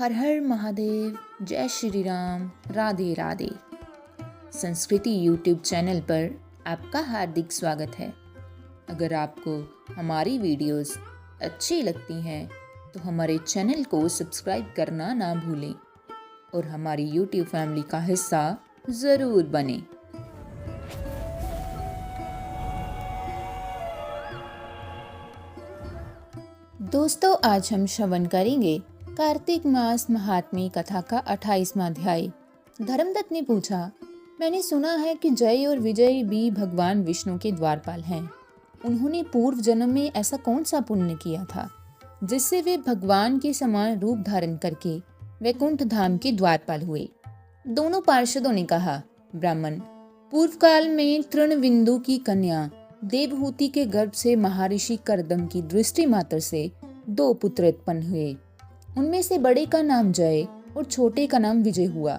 हर हर महादेव, जय श्री राम, राधे राधे। संस्कृति YouTube channel पर आपका हार्दिक स्वागत है। अगर आपको हमारी वीडियोस अच्छी लगती हैं तो हमारे चैनल को सब्सक्राइब करना ना भूलें और हमारी यूट्यूब फैमिली का हिस्सा ज़रूर बने। दोस्तों, आज हम श्रवण करेंगे कार्तिक मास महात्म्य कथा का 28वां अध्याय। धर्मदत्त ने पूछा, मैंने सुना है कि जय और विजय भी भगवान विष्णु के द्वारपाल हैं। उन्होंने पूर्व जन्म में ऐसा कौन सा पुण्य किया था जिससे वे भगवान के समान रूप धारण करके वैकुंठ धाम के द्वारपाल हुए। दोनों पार्षदों ने कहा, ब्राह्मण, पूर्व काल में तृणविंदु की कन्या देवहूति के गर्भ से महर्षि कर्दम की दृष्टि मात्र से 2 पुत्र उत्पन्न हुए। उनमें से बड़े का नाम जय और छोटे का नाम विजय हुआ।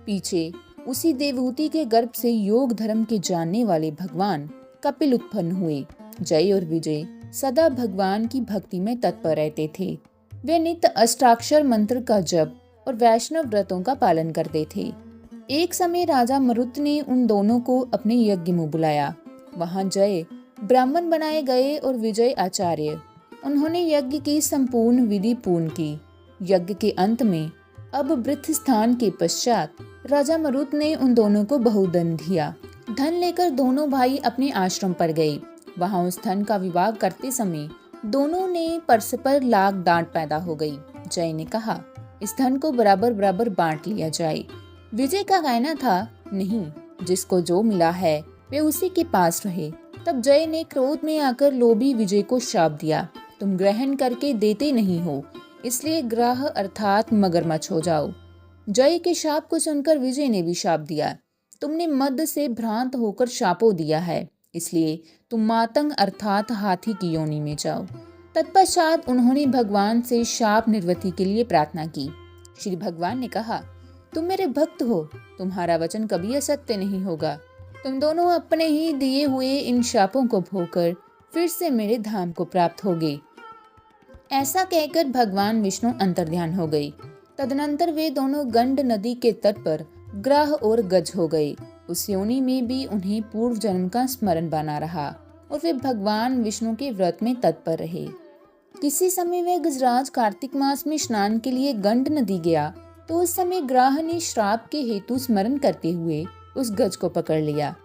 पीछे उसी देवहूति के गर्भ से योग धर्म के जानने वाले भगवान कपिल उत्पन्न हुए। जय और विजय सदा भगवान की भक्ति में तत्पर रहते थे। वे नित्य अष्टाक्षर मंत्र का जप और वैष्णव व्रतों का पालन करते थे। एक समय राजा मरुत ने उन दोनों को अपने यज्ञ में बुलाया। वहां जय ब्राह्मण बनाए गए और विजय आचार्य। उन्होंने यज्ञ की संपूर्ण विधि पूर्ण की। यज्ञ के अंत में अब वृद्ध स्थान के पश्चात राजा मरुत ने उन दोनों को बहुधन दिया। धन लेकर दोनों भाई अपने आश्रम पर गए। वहां उस धन का विवाह करते समय दोनों ने परस्पर लाग डांट पैदा हो गई। जय ने कहा, इस धन को बराबर बराबर बांट लिया जाए। विजय का कहना था, नहीं, जिसको जो मिला है वे उसी के पास रहे। तब जय ने क्रोध में आकर लोभी विजय को शाप दिया, तुम ग्रहण करके देते नहीं हो, इसलिए ग्राह अर्थात मगरमच्छ हो जाओ। जय के शाप को सुनकर विजय ने भी शाप दिया, तुमने मद से भ्रांत होकर शापो दिया है, इसलिए तुम मातंग अर्थात हाथी की योनि में जाओ। तत्पश्चात उन्होंने भगवान से शाप निवृत्ति के लिए प्रार्थना की। श्री भगवान ने कहा, तुम मेरे भक्त हो, तुम्हारा वचन कभी असत्य नहीं होगा। तुम दोनों अपने ही दिए हुए इन शापों को भोगकर फिर से मेरे धाम को प्राप्त होगे। ऐसा कहकर भगवान विष्णु अंतर्ध्यान हो गए। तदनंतर वे दोनों गंड नदी के तट पर ग्राह और गज हो गए। उस योनि में भी उन्हें पूर्व जन्म का स्मरण बना रहा और वे भगवान विष्णु के व्रत में तत्पर रहे। किसी समय वे गजराज कार्तिक मास में स्नान के लिए गंड नदी गया तो उस समय ग्राह ने श्राप के हेतु स्मरण करते हुए उस गज को पकड़ लिया।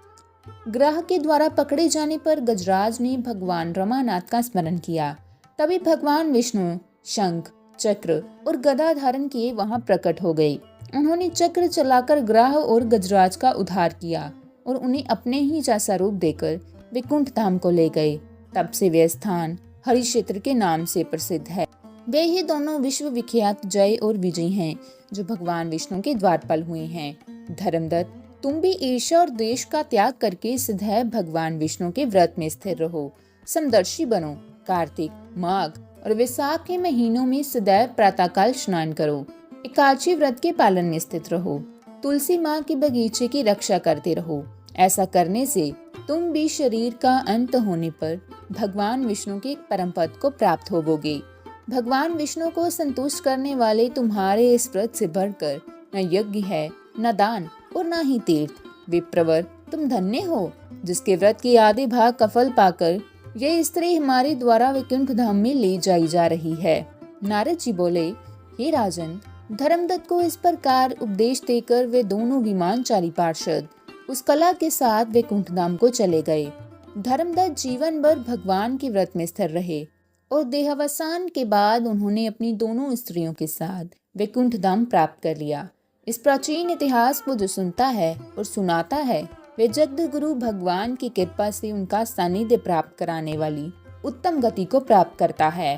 ग्राह के द्वारा पकड़े जाने पर गजराज ने भगवान रमानाथ का स्मरण किया। तभी भगवान विष्णु शंख, चक्र और गदा धारण किए वहां प्रकट हो गए। उन्होंने चक्र चलाकर ग्राह और गजराज का उद्धार किया और उन्हें अपने ही जैसा रूप देकर वैकुंठ धाम को ले गए। तब से वे स्थान हरिक्षेत्र के नाम से प्रसिद्ध है। वे ही दोनों विश्व विख्यात जय और विजय हैं, जो भगवान विष्णु के द्वारपाल हुए हैं। धर्मदत्त, तुम भी ईर्ष्या और द्वेष का त्याग करके सदैव भगवान विष्णु के व्रत में स्थिर रहो। समदर्शी बनो। कार्तिक, माघ और वैसाख के महीनों में सदैव प्रातःकाल स्नान करो। एकादशी व्रत के पालन में स्थित रहो। तुलसी माँ के बगीचे की रक्षा करते रहो। ऐसा करने से तुम भी शरीर का अंत होने पर भगवान विष्णु के परम पद को प्राप्त होवोगे। भगवान विष्णु को संतुष्ट करने वाले तुम्हारे इस व्रत से बढ़कर न यज्ञ है, न दान और न ही तीर्थ। विप्रवर, तुम धन्य हो, जिसके व्रत की आधे भाग का फल पाकर यह स्त्री हमारे द्वारा वैकुंठ धाम में ले जाई जा रही है। नारद जी बोले, हे राजन, धर्मदत्त को इस प्रकार उपदेश देकर वे दोनों विमानचारी पार्षद उस कला के साथ वैकुंठ धाम को चले गए। धर्मदत्त जीवन भर भगवान के व्रत में स्थिर रहे और देहावसान के बाद उन्होंने अपनी दोनों स्त्रियों के साथ वैकुंठ धाम प्राप्त कर लिया। इस प्राचीन इतिहास को जो सुनता है और सुनाता है, वे जगत गुरु भगवान की कृपा से उनका सानिध्य प्राप्त कराने वाली उत्तम गति को प्राप्त करता है।